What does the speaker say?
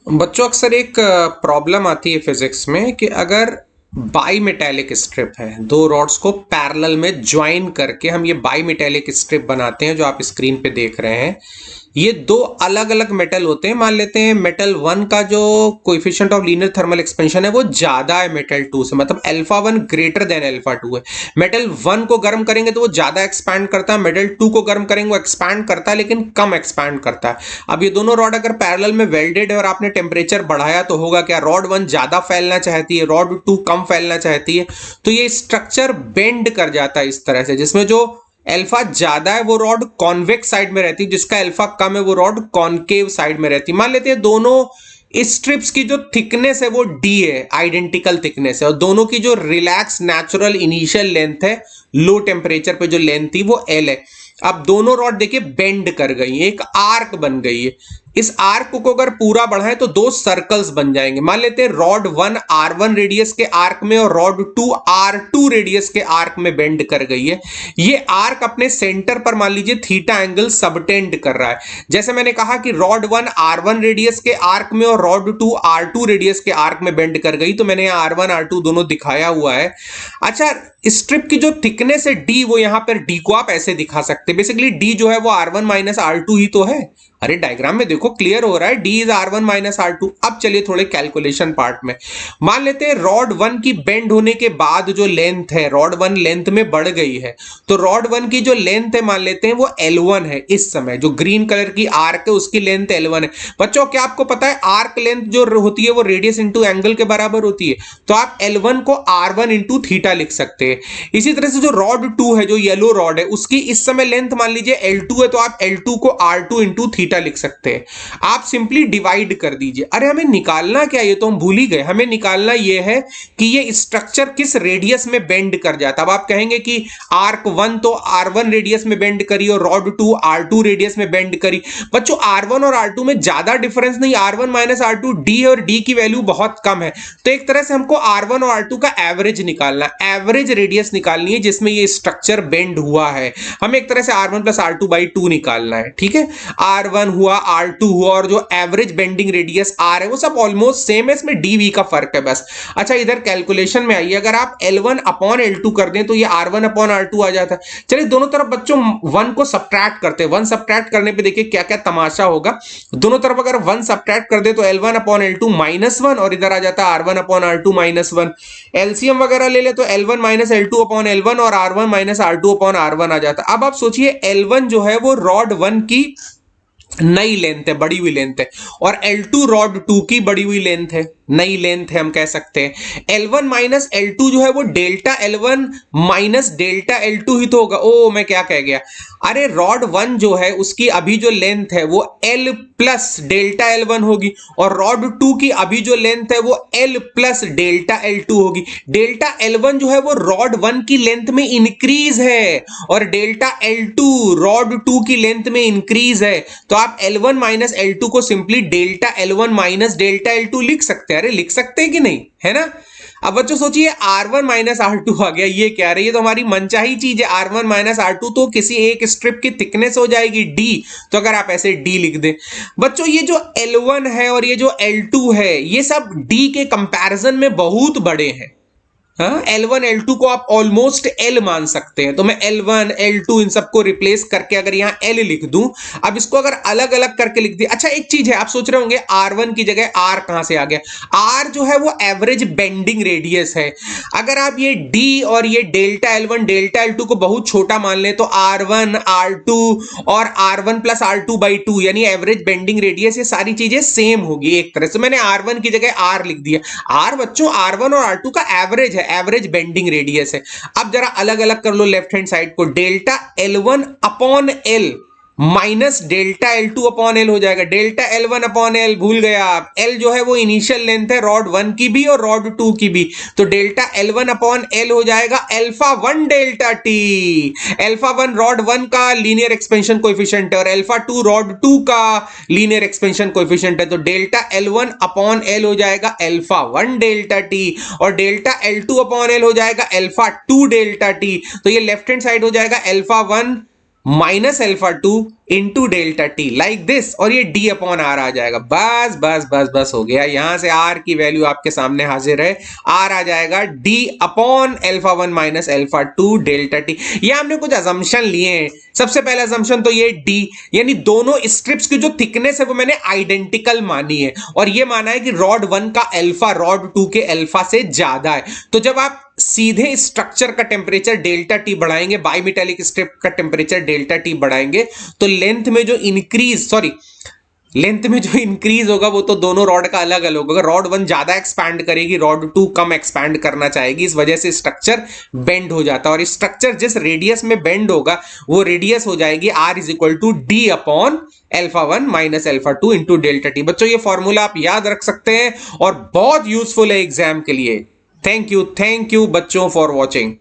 बच्चों अक्सर एक प्रॉब्लम आती है फिजिक्स में कि अगर बाई मेटेलिक स्ट्रिप है, दो रॉड्स को पैरेलल में ज्वाइन करके हम ये बाई मेटेलिक स्ट्रिप बनाते हैं जो आप स्क्रीन पे देख रहे हैं। ये दो अलग अलग मेटल होते हैं। मान लेते हैं मेटल वन का जो coefficient of linear thermal expansion है वो ज्यादा है मेटल टू से, मतलब alpha one greater than alpha two है। मेटल वन को गर्म करेंगे तो वो ज्यादा एक्सपैंड करता है, मेटल टू को गर्म करेंगे वो एक्सपैंड करता है लेकिन कम एक्सपैंड करता है। अब ये दोनों रॉड अगर पैरेलल में वेल्डेड है और आपने टेम्परेचर बढ़ाया तो होगा क्या, रॉड वन ज्यादा फैलना चाहती है, रॉड टू कम फैलना चाहती है। तो ये स्ट्रक्चर बेंड कर जाता है इस तरह से, जिसमें जो अल्फा ज्यादा है वो रॉड कॉन्वेक्स साइड में रहती है, जिसका अल्फा कम है वो रॉड कॉन्केव साइड में रहती है। मान लेते हैं दोनों स्ट्रिप्स की जो थिकनेस है वो डी है, आइडेंटिकल थिकनेस है, और दोनों की जो रिलैक्स नेचुरल इनिशियल लेंथ है लो टेम्परेचर पे जो लेंथ थी वो एल है। अब दोनों रॉड देखिए बेंड कर गई है, एक आर्क बन गई है। इस आर्क को अगर पूरा बढ़ाएं तो दो सर्कल्स बन जाएंगे। मान लेते हैं rod one r one radius के आर्क में और rod two r two radius के आर्क में बेंड कर गई है। ये आर्क अपने सेंटर पर मान लीजिए थीटा एंगल सबटेंड कर रहा है। जैसे मैंने कहा कि rod one r one radius के आर्क में और rod two r two radius के आर्क में बेंड कर गई, तो मैंने आर वन आर टू दोनों दिखाया हुआ है। अच्छा, स्ट्रिप की जो थिकनेस है डी, वो यहां पर डी को आप ऐसे दिखा सकते हैं, बेसिकली डी जो है वो R one minus are two ही तो है। अरे डायग्राम में देखो क्लियर हो रहा है, d is r one minus are two. अब चलिए थोड़े कैलकुलेशन पार्ट में। मान लेते हैं रॉड वन की बेंड होने के बाद जो लेंथ है, रॉड वन लेंथ में बढ़ गई है, तो रॉड वन की जो लेंथ है मान लेते हैं वो L1 है। इस समय जो ग्रीन कलर की आर्क है उसकी लेंथ L1 है। बच्चों क्या आपको पता है आर्क लेंथ जो होती है वो रेडियस इंटू एंगल के बराबर होती है, तो आप L1 को R1 इंटू थीटा लिख सकते हैं। इसी तरह से जो रॉड टू है, जो येलो रॉड है, उसकी इस समय लेंथ मान लीजिए L2 है, तो आप L2 को R2 इंटू थीटा लिख सकते हैं। आप सिंपली डिवाइड कर दीजिए। अरे हमें निकालना क्या, ये तो हम भूल ही गए। हमें निकालना ये है कि ये स्ट्रक्चर किस रेडियस में बेंड कर जाता। अब आप कहेंगे कि आर्क वन तो R1 रेडियस में बेंड करी और रॉड टू R2 रेडियस में बेंड करी। बच्चों R1 और R2 में ज्यादा डिफरेंस नहीं, R1 माइनस R2 डी, और डी की वैल्यू बहुत कम है। तो एक तरह से हमको R1 और R2 का एवरेज निकालना, एवरेज रेडियस निकालनी है जिसमें ये स्ट्रक्चर बेंड हुआ है। हमें एक तरह से R1 प्लस R2 बाई 2 निकालना है। ठीक है, R1 हुआ, R2 हुआ, और जो एवरेज बेंडिंग रेडियस R है वो सब ऑलमोस्ट सेम है, इसमें DV का फर्क है बस। अच्छा इधर कैलकुलेशन में आइए, अगर आप L1 अपॉन L2 कर दें तो ये R1 अपॉन R2 आ जाता है। चलिए दोनों तरफ बच्चों वन को सब्ट्रैक्ट करते हैं। वन सब्ट्रैक्ट करने पे देखिए क्या क्या तमाशा होगा। दोनों तरफ अगर वन सब्ट्रैक्ट कर दे तो L1 upon L2 minus one, और इधर आ जाता है R1 upon R2 minus one. LCM वगैरह ले ले तो L1 minus L2 upon L1 और R1 minus R2 upon R1 आ जाता है। अब आप सोचिए L1 जो है वो रॉड वन की नई लेंथ है, बढ़ी हुई लेंथ है, और L2 रॉड 2 की बढ़ी हुई लेंथ है, नई लेंथ है, हम कह सकते हैं। L1 माइनस L2 जो है वो delta L1 minus delta L2 ही तो होगा। ओ मैं क्या कह गया, अरे रॉड 1 जो है उसकी अभी जो लेंथ है वो L प्लस डेल्टा L1 होगी, और रॉड 2 की अभी जो लेंथ है वो L प्लस डेल्टा L2 होगी। डेल्टा L1 जो है वो रॉड 1 की लेंथ में इंक्रीज है, और डेल्टा L2 रॉड 2 की लेंथ में इंक्रीज है। तो आप L1 माइनस L2 को simply delta L1 minus delta L2 लिख सकते हैं। अरे लिख सकते हैं कि नहीं, है ना। अब बच्चों सोचिए R1 माइनस R2 आ गया, ये क्या रही है, तो हमारी मनचाही चीज है। R1 माइनस R2 तो किसी एक स्ट्रिप की थिकनेस हो जाएगी D, तो अगर आप ऐसे D लिख दें। बच्चों ये जो L1 है और ये जो L2 है ये सब D के कंपैरिजन में बहुत बड़े हैं। हाँ, L1 L2 को आप ऑलमोस्ट L मान सकते हैं, तो मैं L1 L2 इन सबको रिप्लेस करके अगर यहां L लिख दूं, अब इसको अगर अलग अलग करके लिख दिया। अच्छा एक चीज है, आप सोच रहे होंगे R1 की जगह R कहां से आ गया। R जो है वो एवरेज बेंडिंग रेडियस है। अगर आप ये D और ये डेल्टा L1 डेल्टा L2 को बहुत छोटा मान लें तो R1 R2 और R1 प्लस R2 बाई 2 यानी एवरेज बेंडिंग रेडियस, ये सारी चीजें सेम होगी एक तरह से। मैंने R1 की जगह R लिख दिया। R बच्चों R1 और R2 का एवरेज है, एवरेज बेंडिंग रेडियस है। अब जरा अलग अलग कर लो लेफ्ट हैंड साइड को, delta L1 upon L minus delta L2 upon L हो जाएगा। डेल्टा L1 अपॉन L भूल गया आप, L जो है वो इनिशियल लेंथ है रॉड 1 की भी और रॉड 2 की भी, तो डेल्टा L1 अपॉन L हो जाएगा alpha 1 delta T। Alpha 1 rod 1 का लीनियर एक्सपेंशन कोएफिशिएंट है और अल्फा 2 रॉड 2 का लीनियर एक्सपेंशन कोएफिशिएंट है, तो डेल्टा L1 अपॉन L हो जाएगा अल्फा 1 डेल्टा T, और डेल्टा L2 अपॉन L हो जाएगा अल्फा 2 डेल्टा T। तो ये लेफ्ट हैंड साइड हो जाएगा alpha 1 minus alpha 2 into delta T like this, और ये डी अपॉन आर आ जाएगा। बस बस बस बस हो गया। यहां से आर की वैल्यू आपके सामने हाजिर है, आर आ जाएगा D upon alpha 1 minus alpha 2 delta T. ये हमने कुछ अजम्पशन लिए हैं। सबसे पहला अजम्पशन तो ये डी, यानी दोनों स्ट्रिप्स की जो थिकनेस है वो मैंने आइडेंटिकल मानी है, और ये माना है कि रॉड 1 का अल्फा रॉड 2 के अल्फा से ज्यादा है। तो जब आप सीधे स्ट्रक्चर का टेम्परेचर डेल्टा टी बढ़ाएंगे, बाईमेटालिक स्ट्रिप का टेम्परेचर डेल्टा टी बढ़ाएंगे, तो लेंथ में जो इंक्रीज होगा वो तो दोनों रॉड का अलग अलग होगा। रॉड 1 ज्यादा एक्सपैंड करेगी, रॉड 2 कम एक्सपैंड करना चाहेगी, इस वजह से स्ट्रक्चर बेंड हो जाता है। और स्ट्रक्चर जिस रेडियस में बेंड होगा वो रेडियस हो जाएगी r is equal to d upon alpha 1 minus alpha 2 into delta t. बच्चों ये फॉर्मूला आप याद रख सकते हैं और बहुत यूजफुल है एग्जाम के लिए। थैंक यू बच्चों फॉर वॉचिंग।